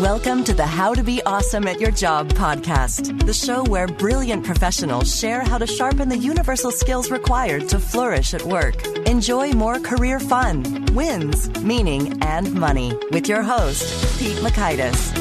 Welcome to the How to Be Awesome at Your Job podcast, the show where brilliant professionals share how to sharpen the universal skills required to flourish at work. Enjoy more career fun, wins, meaning, and money with your host, Pete Makaitis.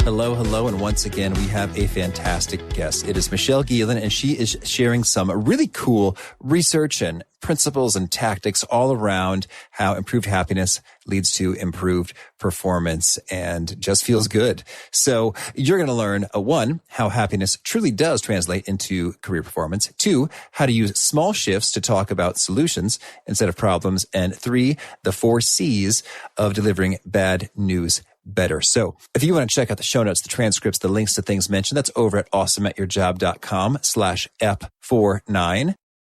Hello, and once again, we have a fantastic guest. It is Michelle Gielan, and she is sharing some really cool research and principles and tactics all around how improved happiness leads to improved performance and just feels good. So you're going to learn, one, how happiness truly does translate into career performance. Two, how to use small shifts to talk about solutions instead of problems. And three, the 4 C's of delivering bad news better. So if you want to check out the show notes, the transcripts, the links to things mentioned, that's over at awesomeatyourjob.com/F49.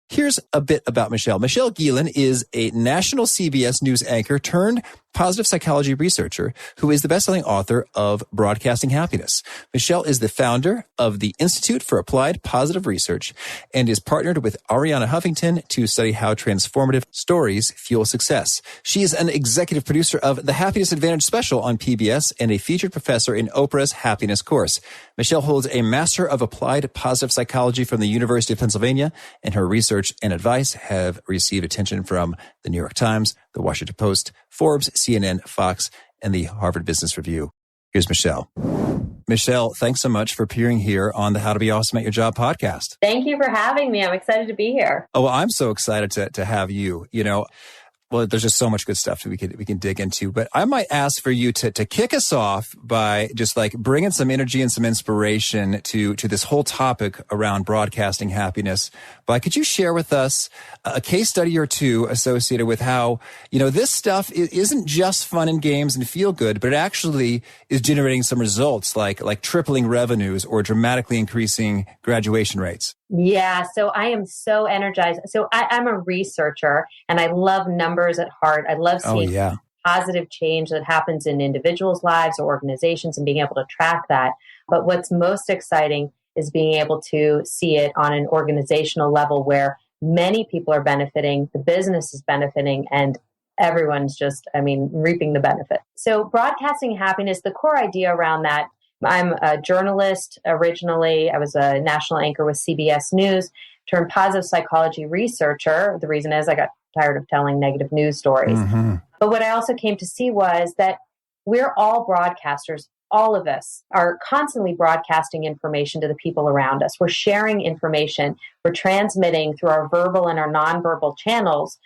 Here's a bit about Michelle. Michelle Gielan is a national CBS News anchor turned positive psychology researcher who is the best-selling author of Broadcasting Happiness. Michelle is the founder of the Institute for Applied Positive Research and is partnered with Arianna Huffington to study how transformative stories fuel success. She is an executive producer of the Happiness Advantage special on PBS and a featured professor in Oprah's Happiness course. Michelle holds a Master of Applied Positive Psychology from the University of Pennsylvania, and her research and advice have received attention from the New York Times, the Washington Post, Forbes, CNN, Fox, and the Harvard Business Review. Here's Michelle. Michelle, thanks so much for appearing here on the How to Be Awesome at Your Job podcast. Thank you for having me. I'm excited to be here. Oh, well, I'm so excited to have you. Well, there's just so much good stuff that we can dig into, but I might ask for you to kick us off by just like bringing some energy and some inspiration to this whole topic around broadcasting happiness. But could you share with us a case study or two associated with how, this stuff isn't just fun and games and feel good, but it actually is generating some results like tripling revenues or dramatically increasing graduation rates? Yeah, so I am so energized. So I'm a researcher and I love numbers at heart. I love seeing positive change that happens in individuals' lives or organizations and being able to track that. But what's most exciting is being able to see it on an organizational level where many people are benefiting, the business is benefiting, and everyone's just, reaping the benefit. So broadcasting happiness, the core idea around that, I'm a journalist originally. I was a national anchor with CBS News, turned positive psychology researcher. The reason is I got tired of telling negative news stories. Mm-hmm. But what I also came to see was that we're all broadcasters. All of us are constantly broadcasting information to the people around us. We're sharing information. We're transmitting through our verbal and our nonverbal channels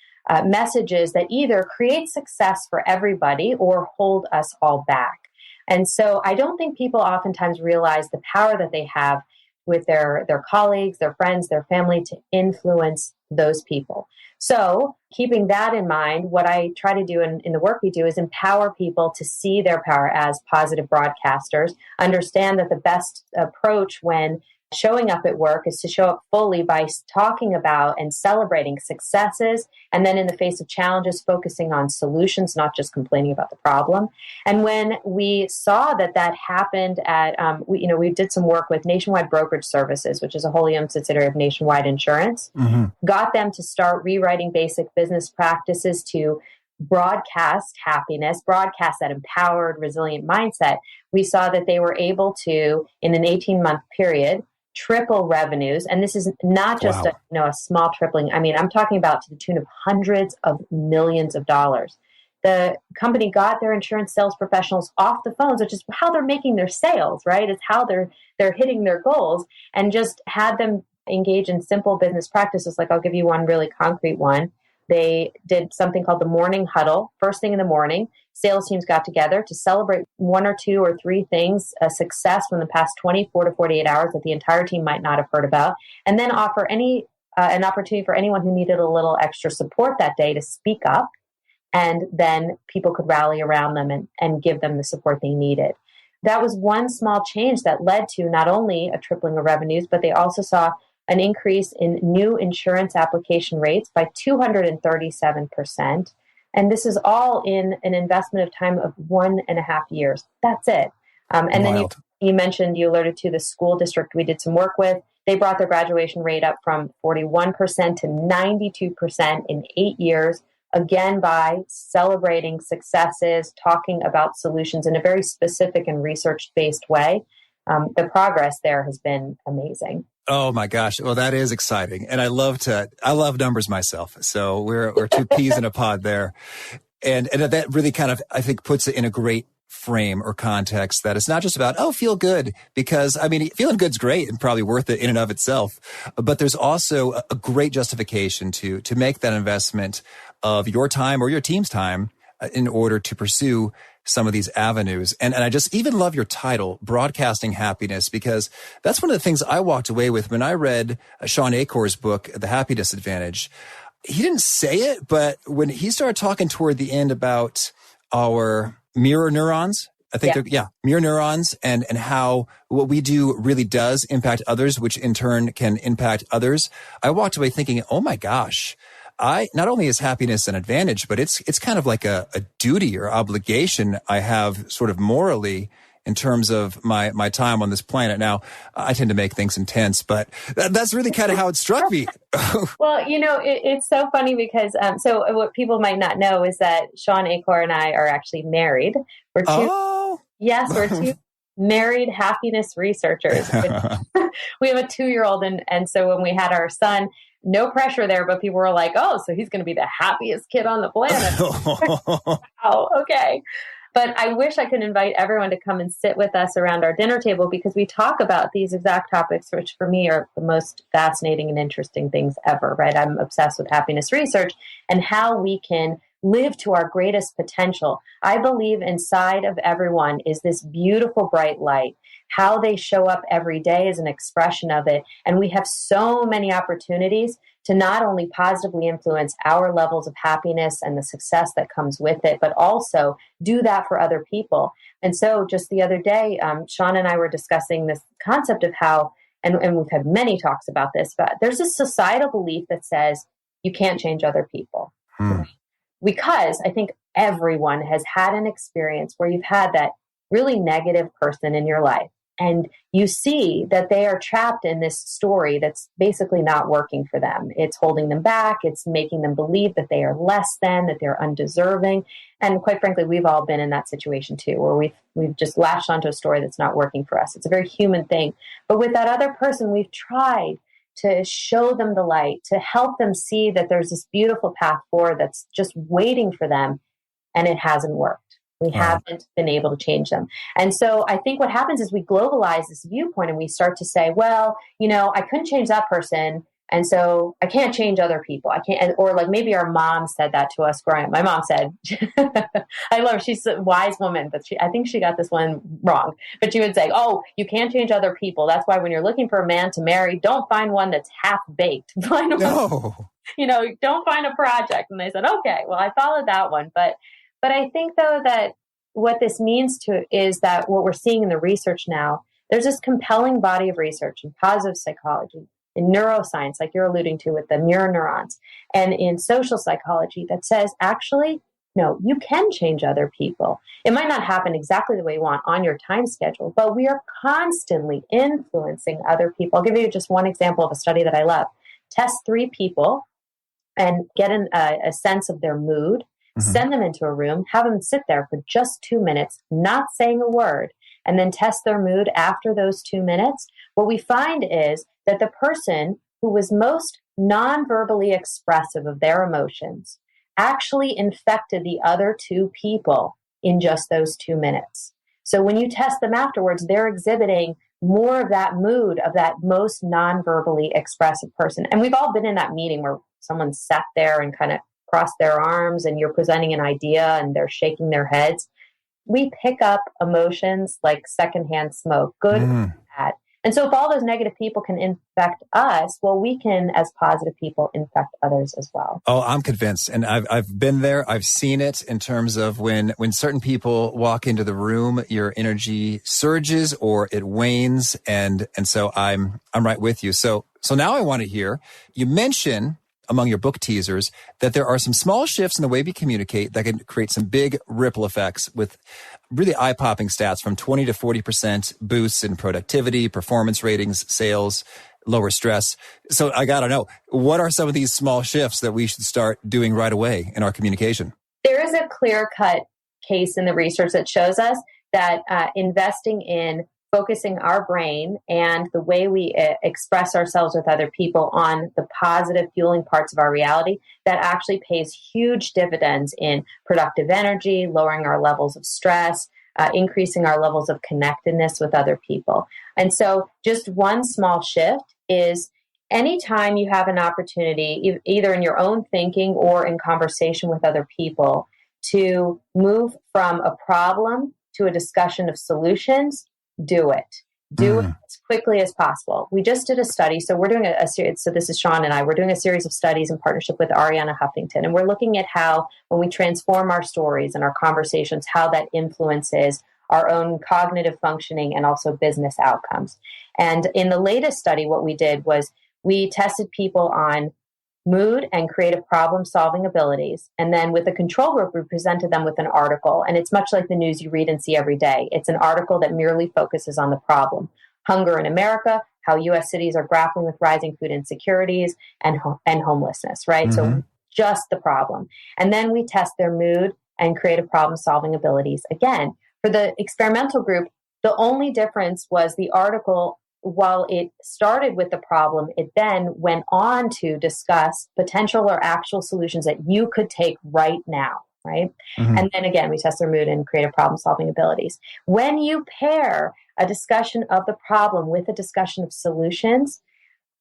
messages that either create success for everybody or hold us all back. And so I don't think people oftentimes realize the power that they have with their colleagues, their friends, their family to influence those people. So keeping that in mind, what I try to do in the work we do is empower people to see their power as positive broadcasters, understand that the best approach when showing up at work is to show up fully by talking about and celebrating successes, and then in the face of challenges, focusing on solutions, not just complaining about the problem. And when we saw that happened at, we did some work with Nationwide Brokerage Services, which is a wholly owned subsidiary of Nationwide Insurance, got them to start rewriting basic business practices to broadcast happiness, broadcast that empowered, resilient mindset. We saw that they were able to, in an 18-month period, triple revenues. And this is not just a small tripling. I'm talking about to the tune of hundreds of millions of dollars. The company got their insurance sales professionals off the phones, which is how they're making their sales, right? It's how they're hitting their goals, and just had them engage in simple business practices. Like, I'll give you one really concrete one. They did something called the morning huddle. First thing in the morning, sales teams got together to celebrate 1 or 2 or 3 things, a success from the past 24 to 48 hours that the entire team might not have heard about, and then offer an opportunity for anyone who needed a little extra support that day to speak up, and then people could rally around them and give them the support they needed. That was one small change that led to not only a tripling of revenues, but they also saw an increase in new insurance application rates by 237%. And this is all in an investment of time of 1.5 years. That's it. And then you mentioned, you alerted to the school district we did some work with. They brought their graduation rate up from 41% to 92% in 8 years again, by celebrating successes, talking about solutions in a very specific and research-based way. The progress there has been amazing. Oh my gosh. Well, that is exciting. And I love numbers myself. So we're two peas in a pod there. And that really kind of, I think, puts it in a great frame or context that it's not just about, feel good, because I mean, feeling good's great and probably worth it in and of itself. But there's also a great justification to make that investment of your time or your team's time in order to pursue some of these avenues. And I just even love your title, Broadcasting Happiness, because that's one of the things I walked away with when I read Sean Acor's book, The Happiness Advantage. He didn't say it, but when he started talking toward the end about our mirror neurons, I think, mirror neurons and how what we do really does impact others, which in turn can impact others. I walked away thinking, oh my gosh, not only is happiness an advantage, but it's kind of like a duty or obligation I have sort of morally in terms of my time on this planet. Now, I tend to make things intense, but that's really kind of how it struck me. Well, it's so funny because, so what people might not know is that Sean Acor and I are actually married. We're two married happiness researchers. We have a 2-year-old. And so when we had our son, no pressure there, but people were like, oh, so he's going to be the happiest kid on the planet. Oh, okay. But I wish I could invite everyone to come and sit with us around our dinner table, because we talk about these exact topics, which for me are the most fascinating and interesting things ever, right? I'm obsessed with happiness research and how we can live to our greatest potential. I believe inside of everyone is this beautiful, bright light. How they show up every day is an expression of it. And we have so many opportunities to not only positively influence our levels of happiness and the success that comes with it, but also do that for other people. And so just the other day, Sean and I were discussing this concept of how, and we've had many talks about this, but there's a societal belief that says you can't change other people. Because I think everyone has had an experience where you've had that really negative person in your life, and you see that they are trapped in this story that's basically not working for them. It's holding them back. It's making them believe that they are less than, that they're undeserving. And quite frankly, we've all been in that situation too, where we've just latched onto a story that's not working for us. It's a very human thing. But with that other person, we've tried to show them the light, to help them see that there's this beautiful path forward that's just waiting for them, and it hasn't worked. We haven't been able to change them. And so I think what happens is we globalize this viewpoint and we start to say, well, I couldn't change that person, and so I can't change other people. I can't, or like maybe our mom said that to us growing up. My mom said, I love her. She's a wise woman, but I think she got this one wrong. But she would say, oh, you can't change other people. That's why when you're looking for a man to marry, don't find one that's half baked. Find one, don't find a project. And they said, okay, well, I followed that one. But I think, though, that what this means is that what we're seeing in the research now, there's this compelling body of research in positive psychology, in neuroscience, like you're alluding to with the mirror neurons, and in social psychology that says, actually, no, you can change other people. It might not happen exactly the way you want on your time schedule, but we are constantly influencing other people. I'll give you just one example of a study that I love. Test 3 people and get a sense of their mood. Send them into a room, have them sit there for just 2 minutes, not saying a word, and then test their mood after those 2 minutes. What we find is that the person who was most non-verbally expressive of their emotions actually infected the other 2 people in just those 2 minutes. So when you test them afterwards, they're exhibiting more of that mood of that most non-verbally expressive person. And we've all been in that meeting where someone sat there and kind of crossed their arms and you're presenting an idea and they're shaking their heads. We pick up emotions like secondhand smoke, good or bad. And so if all those negative people can infect us, well, we can, as positive people, infect others as well. Oh, I'm convinced. And I've been there. I've seen it in terms of when certain people walk into the room, your energy surges or it wanes. And so I'm right with you. So now I want to hear, you mention among your book teasers that there are some small shifts in the way we communicate that can create some big ripple effects with really eye-popping stats from 20 to 40% boosts in productivity, performance ratings, sales, lower stress. So I got to know, what are some of these small shifts that we should start doing right away in our communication? There is a clear-cut case in the research that shows us that investing in focusing our brain and the way we express ourselves with other people on the positive fueling parts of our reality, that actually pays huge dividends in productive energy, lowering our levels of stress, increasing our levels of connectedness with other people. And so just one small shift is anytime you have an opportunity, either in your own thinking or in conversation with other people, to move from a problem to a discussion of solutions, do it. Do it as quickly as possible. We just did a study. So we're doing a series. So this is Sean and I. We're doing a series of studies in partnership with Ariana Huffington. And we're looking at how, when we transform our stories and our conversations, how that influences our own cognitive functioning and also business outcomes. And in the latest study, what we did was we tested people on mood and creative problem-solving abilities. And then with the control group, we presented them with an article. And it's much like the news you read and see every day. It's an article that merely focuses on the problem. Hunger in America, how U.S. cities are grappling with rising food insecurities and homelessness, right? Mm-hmm. So just the problem. And then we test their mood and creative problem-solving abilities. Again, for the experimental group, the only difference was the article, while it started with the problem, it then went on to discuss potential or actual solutions that you could take right now, right? Mm-hmm. And then again, we test their mood and creative problem-solving abilities. When you pair a discussion of the problem with a discussion of solutions,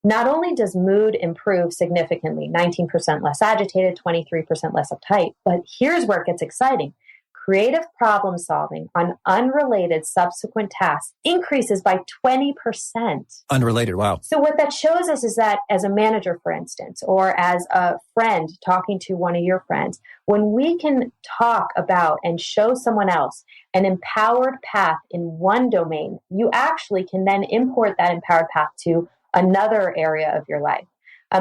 not only does mood improve significantly, 19% less agitated, 23% less uptight, but here's where it gets exciting. Creative problem solving on unrelated subsequent tasks increases by 20%. Unrelated, wow. So what that shows us is that as a manager, for instance, or as a friend talking to one of your friends, when we can talk about and show someone else an empowered path in one domain, you actually can then import that empowered path to another area of your life.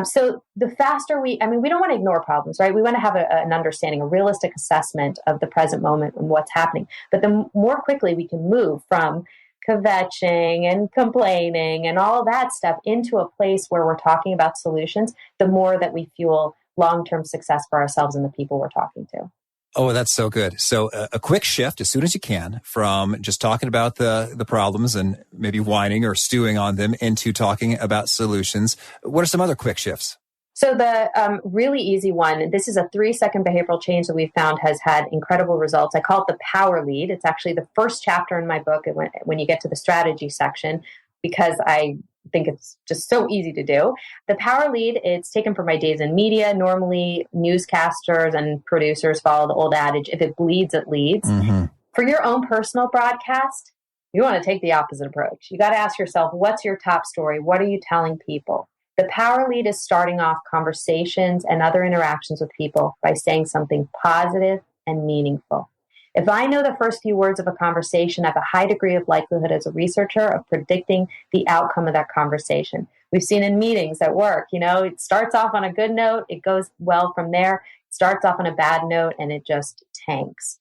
So the faster we don't want to ignore problems, right? We want to have an understanding, a realistic assessment of the present moment and what's happening. But the more quickly we can move from kvetching and complaining and all that stuff into a place where we're talking about solutions, the more that we fuel long-term success for ourselves and the people we're talking to. Oh, that's so good. So a quick shift as soon as you can from just talking about the problems and maybe whining or stewing on them into talking about solutions. What are some other quick shifts? So the really easy one, this is a 3-second behavioral change that we found has had incredible results. I call it the power lead. It's actually the first chapter in my book when you get to the strategy section, because I think it's just so easy to do. The power lead, it's taken from my days in media. Normally, newscasters and producers follow the old adage, if it bleeds, it leads. Mm-hmm. For your own personal broadcast, you want to take the opposite approach. You got to ask yourself, what's your top story? What are you telling people? The power lead is starting off conversations and other interactions with people by saying something positive and meaningful. If I know the first few words of a conversation, I have a high degree of likelihood as a researcher of predicting the outcome of that conversation. We've seen in meetings at work, it starts off on a good note, it goes well from there. It starts off on a bad note, and it just tanks.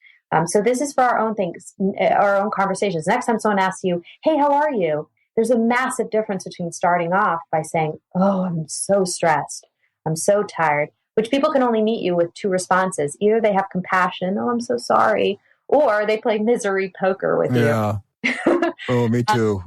So this is for our own things, our own conversations. Next time someone asks you, hey, how are you? There's a massive difference between starting off by saying, oh, I'm so stressed, I'm so tired, which people can only meet you with two responses. Either they have compassion, oh, I'm so sorry, or they play misery poker with you. Oh, me too.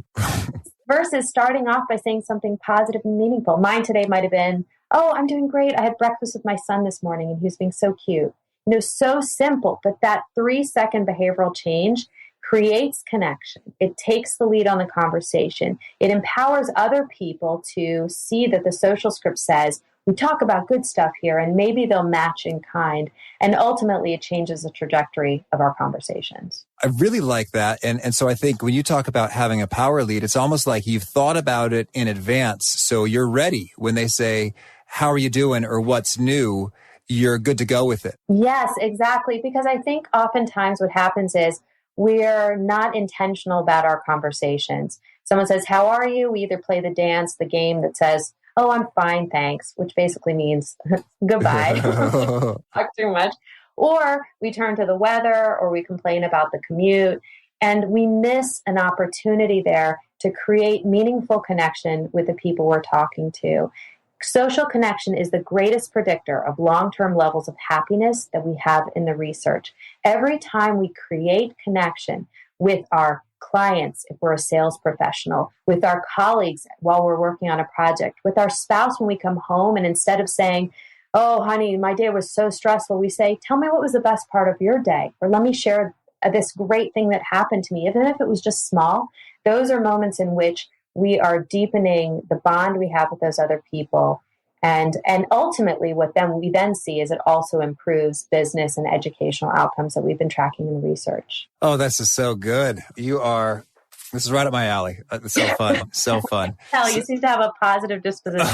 Versus starting off by saying something positive and meaningful. Mine today might have been, oh, I'm doing great. I had breakfast with my son this morning and he was being so cute. So simple, but that 3-second behavioral change creates connection. It takes the lead on the conversation. It empowers other people to see that the social script says, we talk about good stuff here, and maybe they'll match in kind. And ultimately, it changes the trajectory of our conversations. I really like that. And so I think when you talk about having a power lead, it's almost like you've thought about it in advance. So you're ready when they say, how are you doing or what's new? You're good to go with it. Yes, exactly. Because I think oftentimes what happens is we're not intentional about our conversations. Someone says, how are you? We either play the dance, the game that says, oh, I'm fine, thanks, which basically means goodbye. Talk too much. Or we turn to the weather, or we complain about the commute, and we miss an opportunity there to create meaningful connection with the people we're talking to. Social connection is the greatest predictor of long-term levels of happiness that we have in the research. Every time we create connection with our clients, if we're a sales professional, with our colleagues while we're working on a project, with our spouse when we come home, and instead of saying, "Oh, honey, my day was so stressful," we say, "Tell me what was the best part of your day," or "Let me share this great thing that happened to me," even if it was just small. Those are moments in which we are deepening the bond we have with those other people. And ultimately what we then see is it also improves business and educational outcomes that we've been tracking in the research. Oh, this is so good. This is right up my alley. It's so fun. So fun. Hell, you seem to have a positive disposition.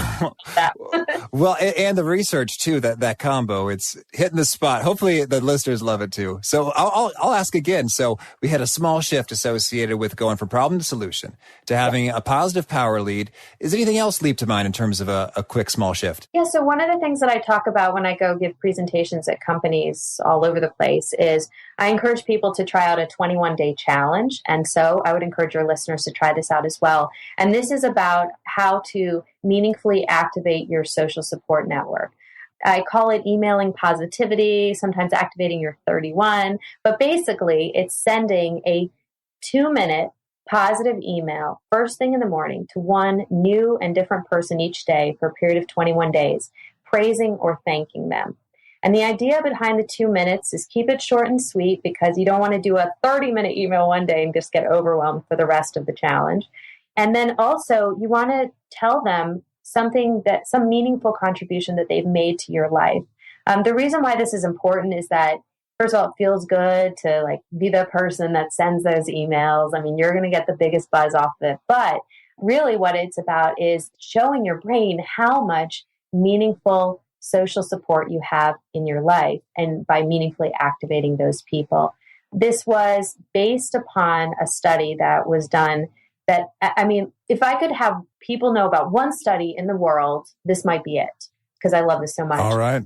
Well, and the research too, that combo, it's hitting the spot. Hopefully the listeners love it too. So I'll ask again. So we had a small shift associated with going from problem to solution to having a positive power lead. Is anything else leap to mind in terms of a quick small shift? Yeah. So one of the things that I talk about when I go give presentations at companies all over the place is I encourage people to try out a 21-day challenge. And so I would encourage your listeners to try this out as well. And this is about how to meaningfully activate your social support network. I call it emailing positivity, sometimes activating your 31, but basically it's sending a 2-minute positive email first thing in the morning to one new and different person each day for a period of 21 days, praising or thanking them. And the idea behind the 2 minutes is keep it short and sweet, because you don't want to do a 30-minute email one day and just get overwhelmed for the rest of the challenge. And then also you want to tell them some meaningful contribution that they've made to your life. The reason why this is important is that, first of all, it feels good to be the person that sends those emails. I mean, you're going to get the biggest buzz off of it. But really what it's about is showing your brain how much meaningful social support you have in your life, and by meaningfully activating those people. This was based upon a study that was done that, I mean, if I could have people know about one study in the world, this might be it, because I love this so much. All right.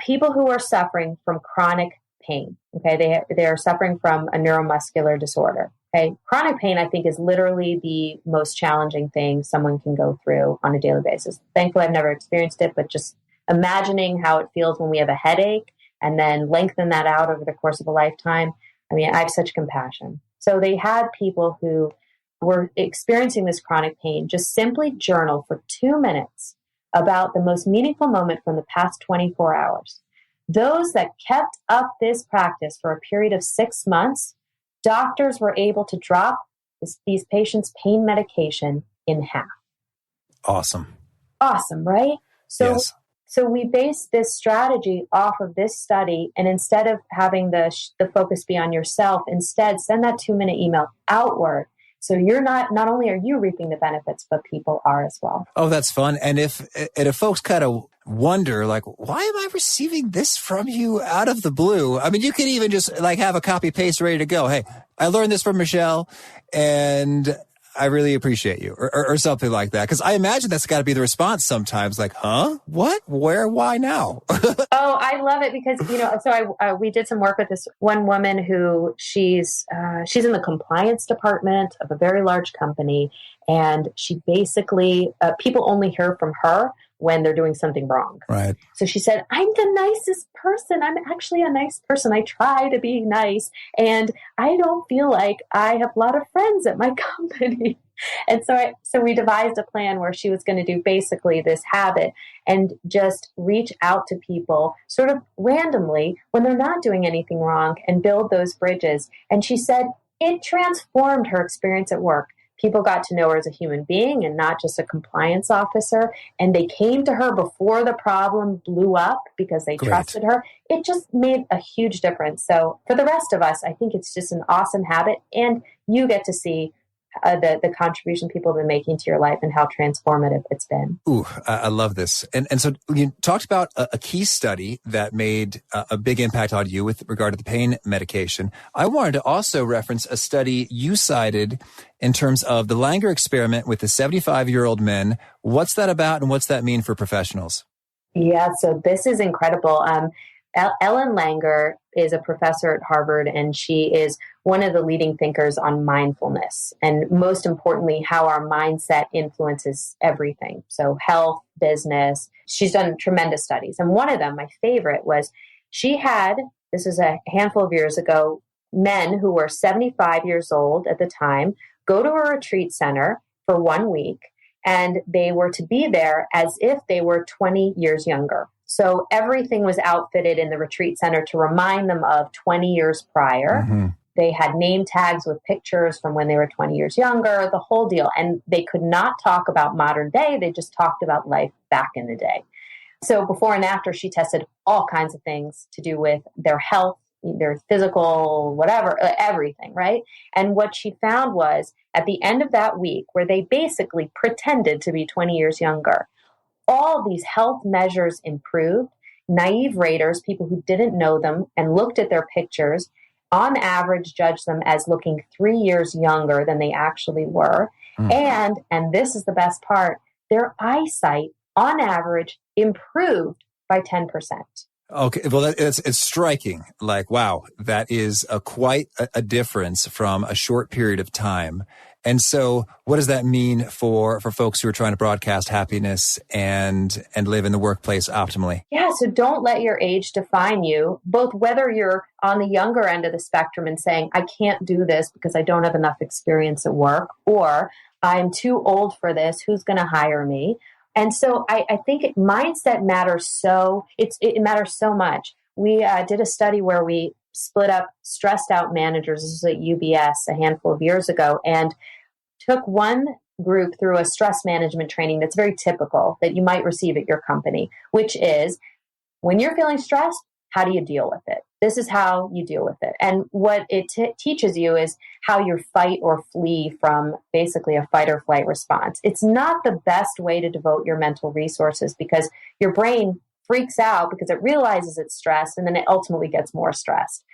People who are suffering from chronic pain, okay, they are suffering from a neuromuscular disorder. Okay, chronic pain, I think, is literally the most challenging thing someone can go through on a daily basis. Thankfully, I've never experienced it, but just imagining how it feels when we have a headache and then lengthen that out over the course of a lifetime. I mean, I have such compassion. So they had people who were experiencing this chronic pain just simply journal for 2 minutes about the most meaningful moment from the past 24 hours. Those that kept up this practice for a period of 6 months, doctors were able to drop these patients' pain medication in half. Awesome. Awesome, right? So, yes. So we based this strategy off of this study, and instead of having the focus be on yourself, instead send that 2-minute email outward. So you're not only are you reaping the benefits, but people are as well. Oh, that's fun. And if folks kind of wonder, why am I receiving this from you out of the blue? I mean, you could even just have a copy paste ready to go. Hey, I learned this from Michelle, and I really appreciate you, or something like that. Because I imagine that's got to be the response sometimes. Huh? What? Where? Why now? Oh, I love it because, so we did some work with this one woman who she's in the compliance department of a very large company. And she basically, people only hear from her when they're doing something wrong. Right. So she said, I'm the nicest person. I'm actually a nice person. I try to be nice. And I don't feel like I have a lot of friends at my company. And so we devised a plan where she was going to do basically this habit and just reach out to people sort of randomly when they're not doing anything wrong and build those bridges. And she said it transformed her experience at work. People got to know her as a human being and not just a compliance officer. And they came to her before the problem blew up because they trusted her. It just made a huge difference. So for the rest of us, I think it's just an awesome habit. And you get to see the contribution people have been making to your life and how transformative it's been. Ooh, I love this. And so you talked about a key study that made a big impact on you with regard to the pain medication. I wanted to also reference a study you cited in terms of the Langer experiment with the 75-year-old men. What's that about and what's that mean for professionals? Yeah, so this is incredible. Ellen Langer is a professor at Harvard, and she is one of the leading thinkers on mindfulness, and most importantly, how our mindset influences everything. So health, business. She's done tremendous studies. And one of them, my favorite, was she had, this was a handful of years ago, men who were 75 years old at the time go to a retreat center for 1 week, and they were to be there as if they were 20 years younger. So everything was outfitted in the retreat center to remind them of 20 years prior. Mm-hmm. They had name tags with pictures from when they were 20 years younger, the whole deal. And they could not talk about modern day. They just talked about life back in the day. So before and after, she tested all kinds of things to do with their health, their physical, whatever, everything, right? And what she found was at the end of that week, where they basically pretended to be 20 years younger, all these health measures improved. Naive raters, people who didn't know them and looked at their pictures, on average judged them as looking 3 years younger than they actually were. Mm. And this is the best part, their eyesight on average improved by 10%. Okay, well, it's striking. Like, wow, that is quite a difference from a short period of time. And so what does that mean for folks who are trying to broadcast happiness and live in the workplace optimally? Yeah, so don't let your age define you, both whether you're on the younger end of the spectrum and saying, I can't do this because I don't have enough experience at work, or I'm too old for this, who's going to hire me? And so I think mindset matters it matters so much. We did a study where we split up stressed out managers. This was at UBS a handful of years ago, and took one group through a stress management training that's very typical that you might receive at your company, which is when you're feeling stressed, how do you deal with it? This is how you deal with it. And what it teaches you is how you fight or flee from basically a fight or flight response. It's not the best way to devote your mental resources because your brain freaks out because it realizes it's stressed and then it ultimately gets more stressed.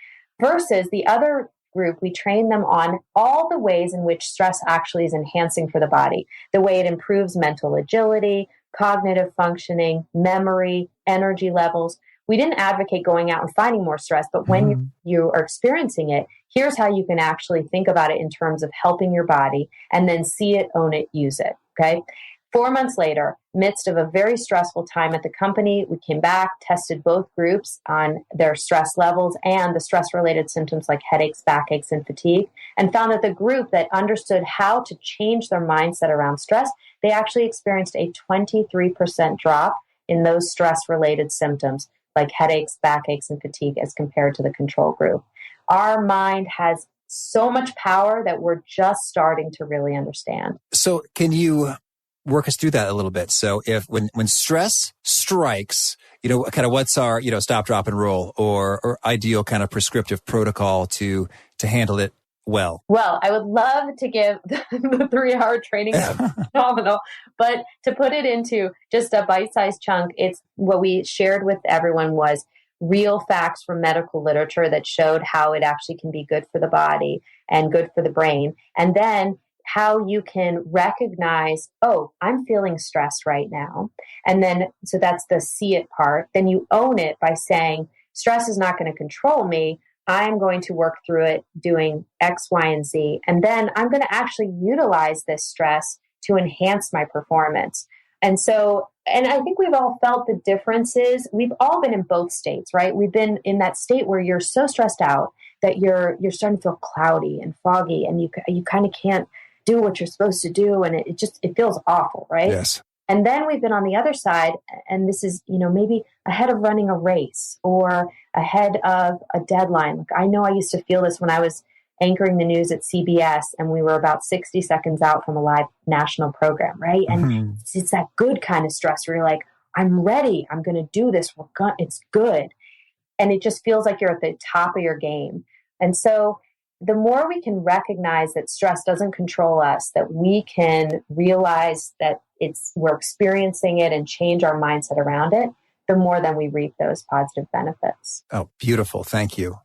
Versus the other group, we train them on all the ways in which stress actually is enhancing for the body. The way it improves mental agility, cognitive functioning, memory, energy levels. We didn't advocate going out and finding more stress, but when you are experiencing it, here's how you can actually think about it in terms of helping your body and then see it, own it, use it. Okay. 4 months later, midst of a very stressful time at the company, we came back, tested both groups on their stress levels and the stress-related symptoms like headaches, backaches, and fatigue, and found that the group that understood how to change their mindset around stress, they actually experienced a 23% drop in those stress-related symptoms like headaches, backaches, and fatigue as compared to the control group. Our mind has so much power that we're just starting to really understand. So can you work us through that a little bit? So when stress strikes, kind of what's our, stop, drop, and roll or ideal kind of prescriptive protocol to handle it well? Well, I would love to give the 3-hour training. That's phenomenal. But to put it into just a bite-sized chunk, it's what we shared with everyone was real facts from medical literature that showed how it actually can be good for the body and good for the brain. And then how you can recognize, oh, I'm feeling stressed right now. And then, so that's the see it part. Then you own it by saying, stress is not going to control me. I'm going to work through it doing X, Y, and Z. And then I'm going to actually utilize this stress to enhance my performance. And so, and I think we've all felt the differences. We've all been in both states, right? We've been in that state where you're so stressed out that you're starting to feel cloudy and foggy and you kind of can't do what you're supposed to do. And it feels awful, right? Yes. And then we've been on the other side, and this is, maybe ahead of running a race or ahead of a deadline. Like I know I used to feel this when I was anchoring the news at CBS and we were about 60 seconds out from a live national program, right? And it's that good kind of stress where you're like, I'm ready. I'm going to do this. It's good. And it just feels like you're at the top of your game. And so the more we can recognize that stress doesn't control us, that we can realize that we're experiencing it and change our mindset around it, the more then we reap those positive benefits. Oh, beautiful. Thank you.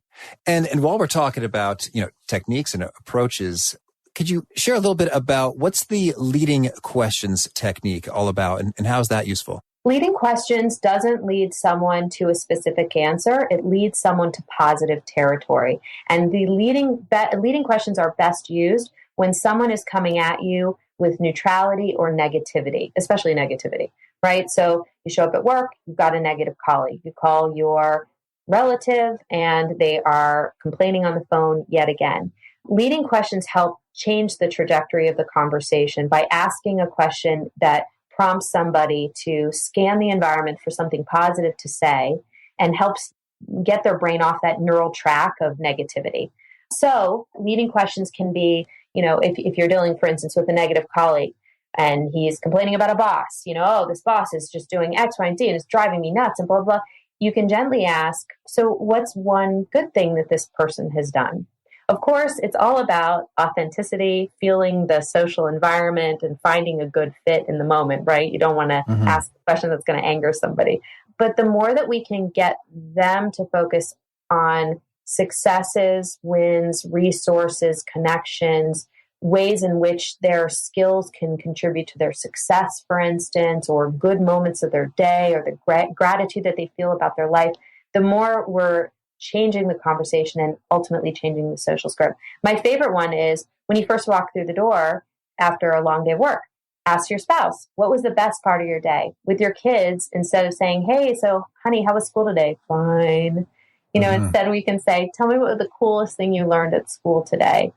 And while we're talking about, techniques and approaches, could you share a little bit about what's the leading questions technique all about and how is that useful? Leading questions doesn't lead someone to a specific answer. It leads someone to positive territory. And the leading questions are best used when someone is coming at you with neutrality or negativity, especially negativity, right? So you show up at work, you've got a negative colleague. You call your relative and they are complaining on the phone yet again. Leading questions help change the trajectory of the conversation by asking a question that prompts somebody to scan the environment for something positive to say and helps get their brain off that neural track of negativity. So leading questions can be, if you're dealing, for instance, with a negative colleague and he's complaining about a boss, oh, this boss is just doing X, Y, and Z and it's driving me nuts and blah, blah, blah. You can gently ask, so what's one good thing that this person has done? Of course, it's all about authenticity, feeling the social environment and finding a good fit in the moment, right? You don't want to ask a question that's going to anger somebody. But the more that we can get them to focus on successes, wins, resources, connections, ways in which their skills can contribute to their success, for instance, or good moments of their day, or the gratitude that they feel about their life, the more we're changing the conversation and ultimately changing the social script. My favorite one is when you first walk through the door after a long day of work, ask your spouse, what was the best part of your day? With your kids, instead of saying, hey, so honey, how was school today? Fine. Instead we can say, tell me what was the coolest thing you learned at school today.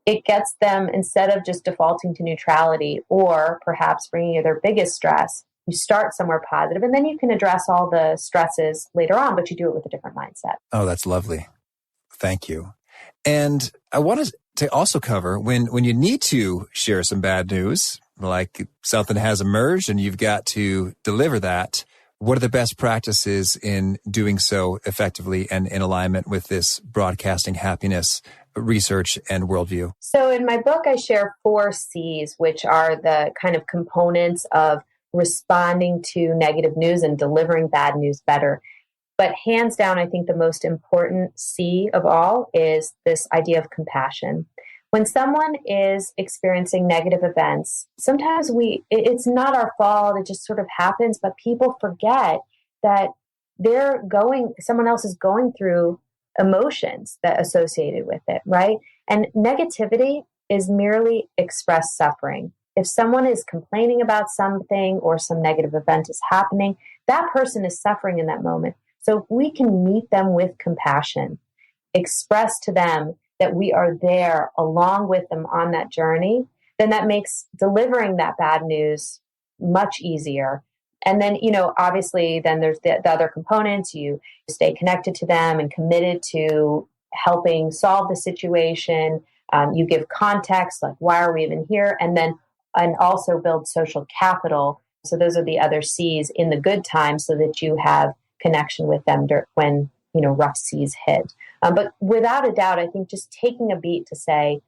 It gets them, instead of just defaulting to neutrality or perhaps bringing you their biggest stress, you start somewhere positive, and then you can address all the stresses later on, but you do it with a different mindset. Oh, that's lovely. Thank you. And I wanted to also cover when you need to share some bad news, like something has emerged and you've got to deliver that. What are the best practices in doing so effectively and in alignment with this broadcasting happiness research and worldview? So in my book, I share 4 C's, which are the kind of components of responding to negative news and delivering bad news better. But hands down, I think the most important C of all is this idea of compassion. When someone is experiencing negative events, sometimes it's not our fault, it just sort of happens, but people forget that someone else is going through emotions that associated with it, right? And negativity is merely expressed suffering. If someone is complaining about something or some negative event is happening, that person is suffering in that moment. So if we can meet them with compassion, express to them that we are there along with them on that journey, then that makes delivering that bad news much easier. And then, obviously, then there's the other components. You stay connected to them and committed to helping solve the situation. You give context, like, why are we even here? And also build social capital. So those are the other C's in the good times, so that you have connection with them when, rough seas hit. But without a doubt, I think just taking a beat to say,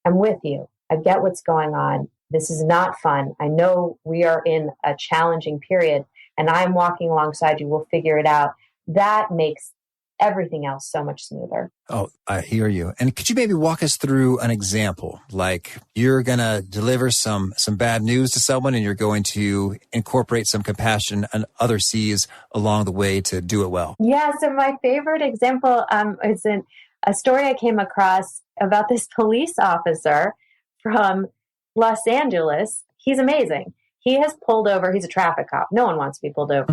I'm with you. I get what's going on. This is not fun. I know we are in a challenging period and I'm walking alongside you. We'll figure it out. That makes everything else so much smoother. Oh, I hear you. And could you maybe walk us through an example? Like you're going to deliver some bad news to someone and you're going to incorporate some compassion and other C's along the way to do it well. Yeah. So my favorite example is a story I came across about this police officer from Los Angeles. He's amazing. He has pulled over, he's a traffic cop. No one wants to be pulled over.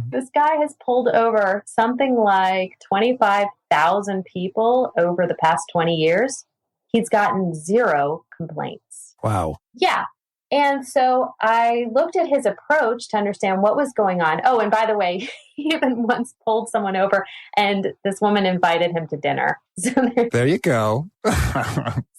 This guy has pulled over something like 25,000 people over the past 20 years. He's gotten 0 complaints. Wow. Yeah. And so I looked at his approach to understand what was going on. Oh, and by the way, he even once pulled someone over and this woman invited him to dinner. So there you go.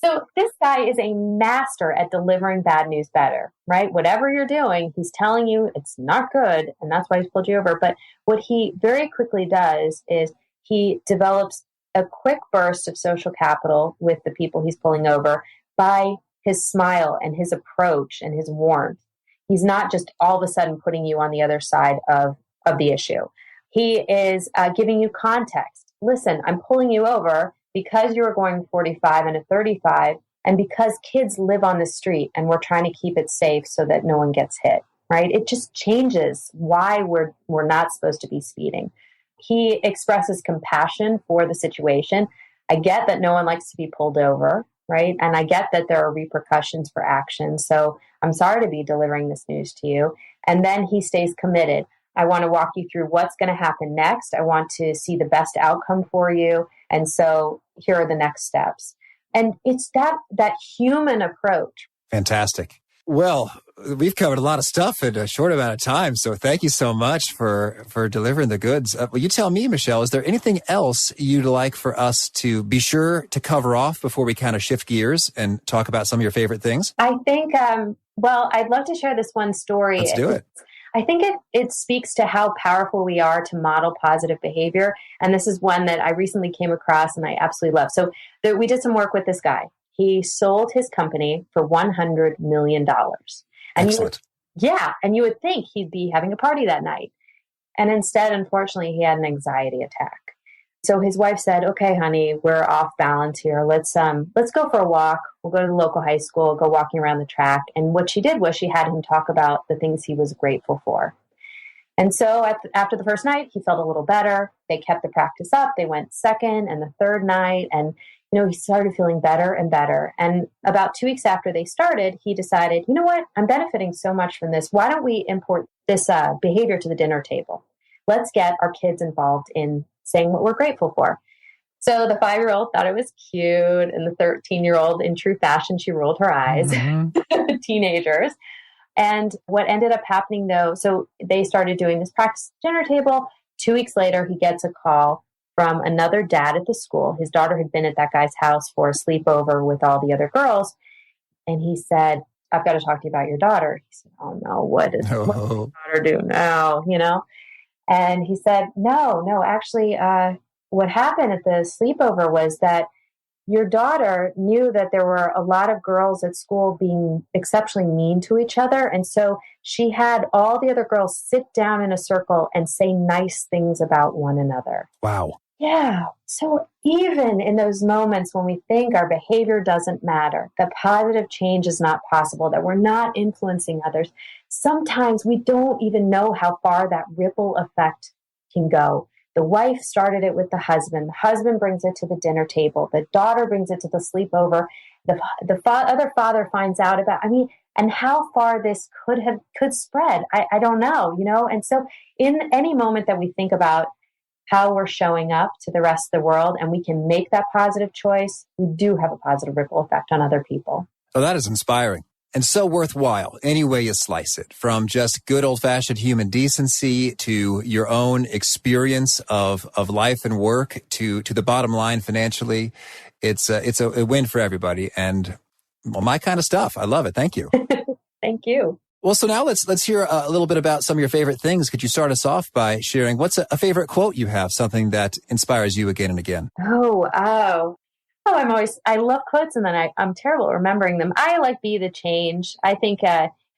So this guy is a master at delivering bad news better, right? Whatever you're doing, he's telling you it's not good, and that's why he's pulled you over. But what he very quickly does is he develops a quick burst of social capital with the people he's pulling over by his smile and his approach and his warmth. He's not just all of a sudden putting you on the other side of the issue. He is giving you context. Listen, I'm pulling you over because you were going 45 and a 35, and because kids live on the street and we're trying to keep it safe so that no one gets hit. right? It just changes why we're not supposed to be speeding. He expresses compassion for the situation. I get that no one likes to be pulled over, right? And I get that there are repercussions for action. So I'm sorry to be delivering this news to you. And then he stays committed. I want to walk you through what's going to happen next. I want to see the best outcome for you. And so here are the next steps. And it's that human approach. Fantastic. Well, we've covered a lot of stuff in a short amount of time. So thank you so much for delivering the goods. Well, you tell me, Michelle, is there anything else you'd like for us to be sure to cover off before we kind of shift gears and talk about some of your favorite things? I think, I'd love to share this one story. Let's do it. I think it speaks to how powerful we are to model positive behavior. And this is one that I recently came across and I absolutely love. So we did some work with this guy. He sold his company for $100 million. And excellent. You would think he'd be having a party that night. And instead, unfortunately, he had an anxiety attack. So his wife said, "Okay, honey, we're off balance here. Let's go for a walk. We'll go to the local high school, go walking around the track." And what she did was she had him talk about the things he was grateful for. And so after the first night, he felt a little better. They kept the practice up. They went second and the third night. And he started feeling better and better. And about 2 weeks after they started, he decided, you know what? I'm benefiting so much from this. Why don't we import this behavior to the dinner table? Let's get our kids involved in saying what we're grateful for. So the 5-year-old thought it was cute. And the 13-year-old, in true fashion, she rolled her eyes. Mm-hmm. Teenagers. And what ended up happening, though, so they started doing this practice dinner table. 2 weeks later, he gets a call from another dad at the school. His daughter had been at that guy's house for a sleepover with all the other girls. And he said, "I've got to talk to you about your daughter." He said, "Oh no, what does your daughter do now?" And he said, no, actually, what happened at the sleepover was that your daughter knew that there were a lot of girls at school being exceptionally mean to each other. And so she had all the other girls sit down in a circle and say nice things about one another. Wow. Yeah. So even in those moments when we think our behavior doesn't matter, that positive change is not possible, that we're not influencing others, sometimes we don't even know how far that ripple effect can go. The wife started it with the husband. The husband brings it to the dinner table. The daughter brings it to the sleepover. The other father finds out about, and how far this could spread. I don't know, And so in any moment that we think about how we're showing up to the rest of the world and we can make that positive choice, we do have a positive ripple effect on other people. Oh, that is inspiring. And so worthwhile, any way you slice it, from just good old-fashioned human decency to your own experience of life and work to the bottom line financially. It's a win for everybody. And my kind of stuff. I love it. Thank you. Thank you. Well, so now let's hear a little bit about some of your favorite things. Could you start us off by sharing what's a favorite quote you have, something that inspires you again and again? I love quotes, and then I'm terrible at remembering them. I like "Be the Change." I think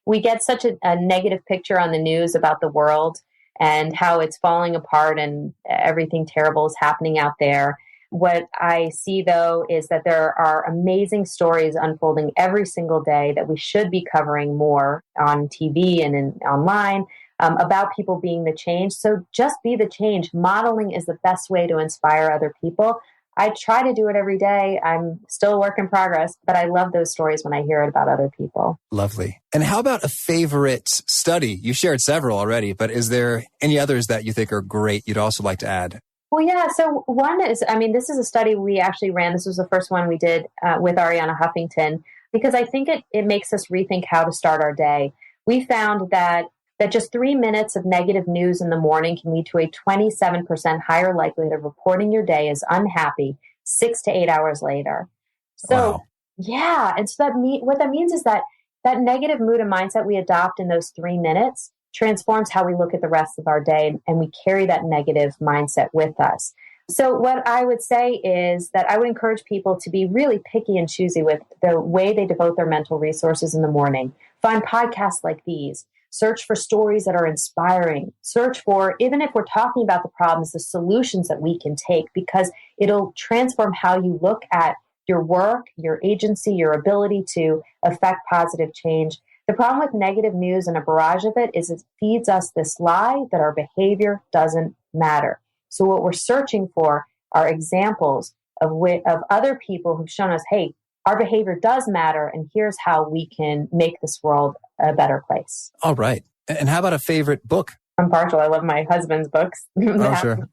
we get such a negative picture on the news about the world and how it's falling apart and everything terrible is happening out there. What I see, though, is that there are amazing stories unfolding every single day that we should be covering more on TV and online about people being the change. So just be the change. Modeling is the best way to inspire other people. I try to do it every day. I'm still a work in progress, but I love those stories when I hear it about other people. Lovely. And how about a favorite study? You shared several already, but is there any others that you think are great you'd also like to add? Well, yeah. So one is, this is a study we actually ran. This was the first one we did with Arianna Huffington, because I think it makes us rethink how to start our day. We found that just 3 minutes of negative news in the morning can lead to a 27% higher likelihood of reporting your day as unhappy 6 to 8 hours later. So, wow. Yeah. And so what that means is that negative mood and mindset we adopt in those 3 minutes transforms how we look at the rest of our day, and we carry that negative mindset with us. So what I would say is that I would encourage people to be really picky and choosy with the way they devote their mental resources in the morning. Find podcasts like these. Search for stories that are inspiring. Search for, even if we're talking about the problems, the solutions that we can take, because it'll transform how you look at your work, your agency, your ability to affect positive change. The problem with negative news and a barrage of it is it feeds us this lie that our behavior doesn't matter. So what we're searching for are examples of other people who've shown us, hey, our behavior does matter, and here's how we can make this world a better place. All right. And how about a favorite book? I'm partial. I love my husband's books. Oh, sure.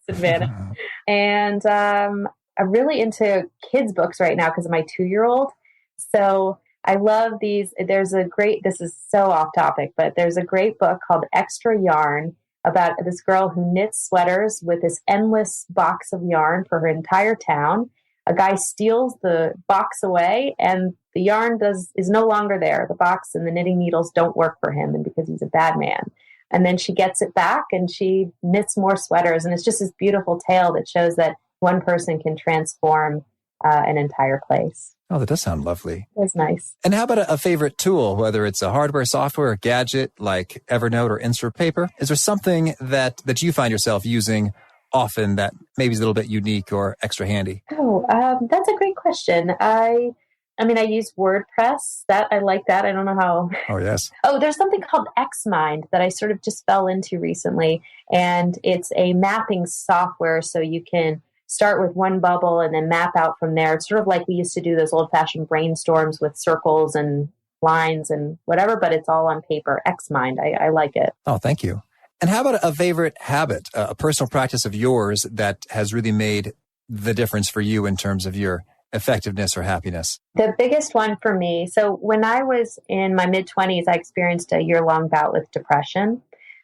And I'm really into kids' books right now because of my 2-year-old. So I love these. This is so off topic, but there's a great book called Extra Yarn about this girl who knits sweaters with this endless box of yarn for her entire town. A guy steals the box away and the yarn is no longer there. The box and the knitting needles don't work for him, and because he's a bad man. And then she gets it back and she knits more sweaters. And it's just this beautiful tale that shows that one person can transform an entire place. Oh, that does sound lovely. It's nice. And how about a favorite tool, whether it's a hardware, software, or gadget like Evernote or Instapaper? Is there something that you find yourself using often that maybe is a little bit unique or extra handy? Oh, that's a great question. I use WordPress. I like that. I don't know how. Oh, yes. Oh, there's something called Xmind that I sort of just fell into recently. And it's a mapping software. So you can start with one bubble and then map out from there. It's sort of like we used to do those old-fashioned brainstorms with circles and lines and whatever, but it's all on paper. Xmind. I like it. Oh, thank you. And how about a favorite habit, a personal practice of yours that has really made the difference for you in terms of your effectiveness or happiness? The biggest one for me. So when I was in my mid-20s, I experienced a year-long bout with depression,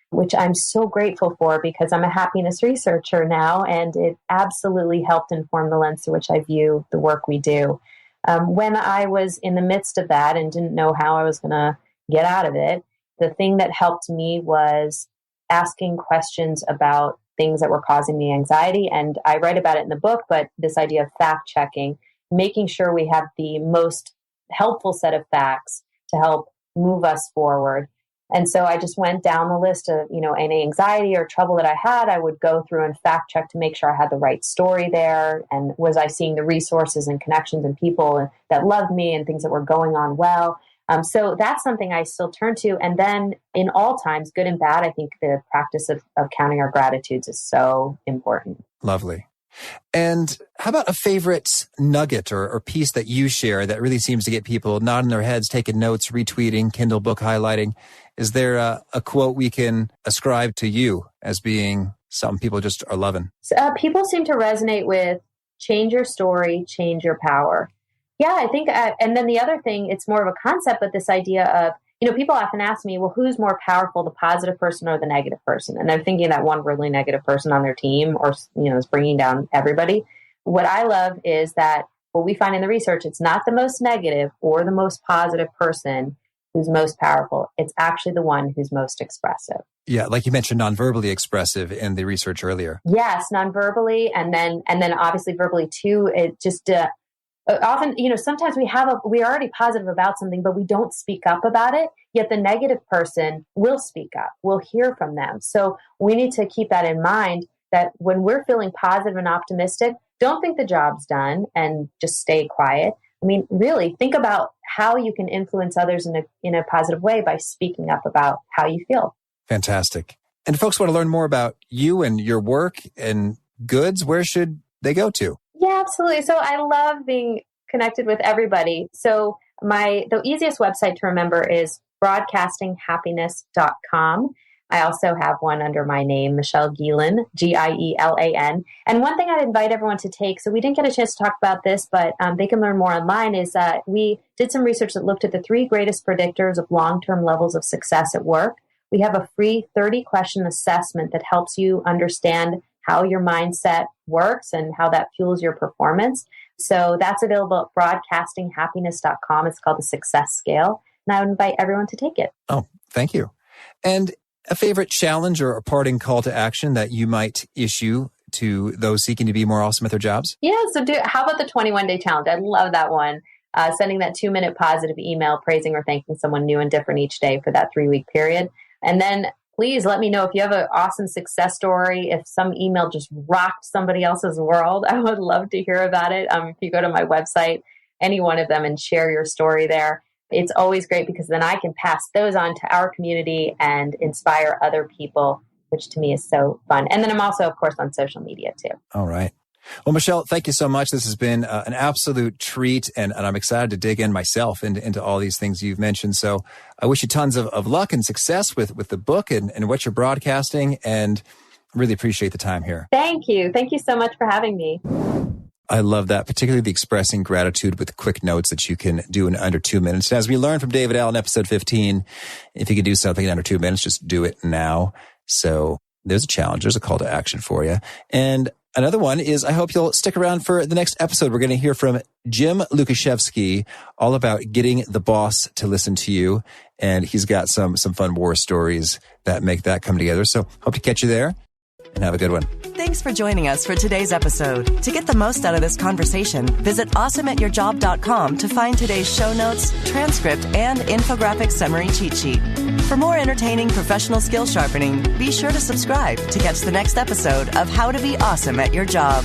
which I'm so grateful for because I'm a happiness researcher now, and it absolutely helped inform the lens through which I view the work we do. When I was in the midst of that and didn't know how I was going to get out of it, the thing that helped me was asking questions about things that were causing me anxiety. And I write about it in the book, but this idea of fact checking, making sure we have the most helpful set of facts to help move us forward. And so I just went down the list of, any anxiety or trouble that I had, I would go through and fact check to make sure I had the right story there. And was I seeing the resources and connections and people that loved me and things that were going on well? So that's something I still turn to. And then in all times, good and bad, I think the practice of counting our gratitudes is so important. Lovely. And how about a favorite nugget or piece that you share that really seems to get people nodding their heads, taking notes, retweeting, Kindle book highlighting? Is there a quote we can ascribe to you as being something people just are loving? People seem to resonate with change your story, change your power. Yeah, I think, and then the other thing, it's more of a concept, but this idea of, people often ask me, well, who's more powerful, the positive person or the negative person? And they're thinking that one really negative person on their team or, is bringing down everybody. What I love is that what we find in the research, it's not the most negative or the most positive person who's most powerful. It's actually the one who's most expressive. Yeah, like you mentioned, non-verbally expressive in the research earlier. Yes, non-verbally, and then obviously verbally too. It just often, sometimes we're already positive about something, but we don't speak up about it. Yet the negative person will speak up. We'll hear from them. So we need to keep that in mind, that when we're feeling positive and optimistic, don't think the job's done and just stay quiet. I mean, really think about how you can influence others in a positive way by speaking up about how you feel. Fantastic. And if folks want to learn more about you and your work and goods, where should they go to? Yeah, absolutely. So I love being connected with everybody. So the easiest website to remember is broadcastinghappiness.com. I also have one under my name, Michelle Gielan, Gielan. And one thing I'd invite everyone to take, so we didn't get a chance to talk about this, but they can learn more online, is that we did some research that looked at the 3 greatest predictors of long-term levels of success at work. We have a free 30-question assessment that helps you understand how your mindset works and how that fuels your performance. So that's available at broadcastinghappiness.com. It's called the Success Scale. And I would invite everyone to take it. Oh, thank you. And a favorite challenge or a parting call to action that you might issue to those seeking to be more awesome at their jobs? Yeah, so how about the 21-day challenge? I love that one. Sending that 2-minute positive email praising or thanking someone new and different each day for that 3-week period. And then please let me know if you have an awesome success story, if some email just rocked somebody else's world. I would love to hear about it. If you go to my website, any one of them, and share your story there. it's always great because then I can pass those on to our community and inspire other people, which to me is so fun. And then I'm also, of course, on social media too. All right. Well, Michelle, thank you so much. This has been an absolute treat, and I'm excited to dig in myself into all these things you've mentioned. So I wish you tons of luck and success with the book and what you're broadcasting, and really appreciate the time here. Thank you. Thank you so much for having me. I love that, particularly the expressing gratitude with quick notes that you can do in under 2 minutes. And as we learned from David Allen, episode 15, if you can do something in under 2 minutes, just do it now. So there's a challenge. There's a call to action for you. And another one is, I hope you'll stick around for the next episode. We're going to hear from Jim Lukashevsky all about getting the boss to listen to you. And he's got some fun war stories that make that come together. So hope to catch you there, and have a good one. Thanks for joining us for today's episode. To get the most out of this conversation, visit awesomeatyourjob.com to find today's show notes, transcript, and infographic summary cheat sheet. For more entertaining professional skill sharpening, be sure to subscribe to catch the next episode of How to Be Awesome at Your Job.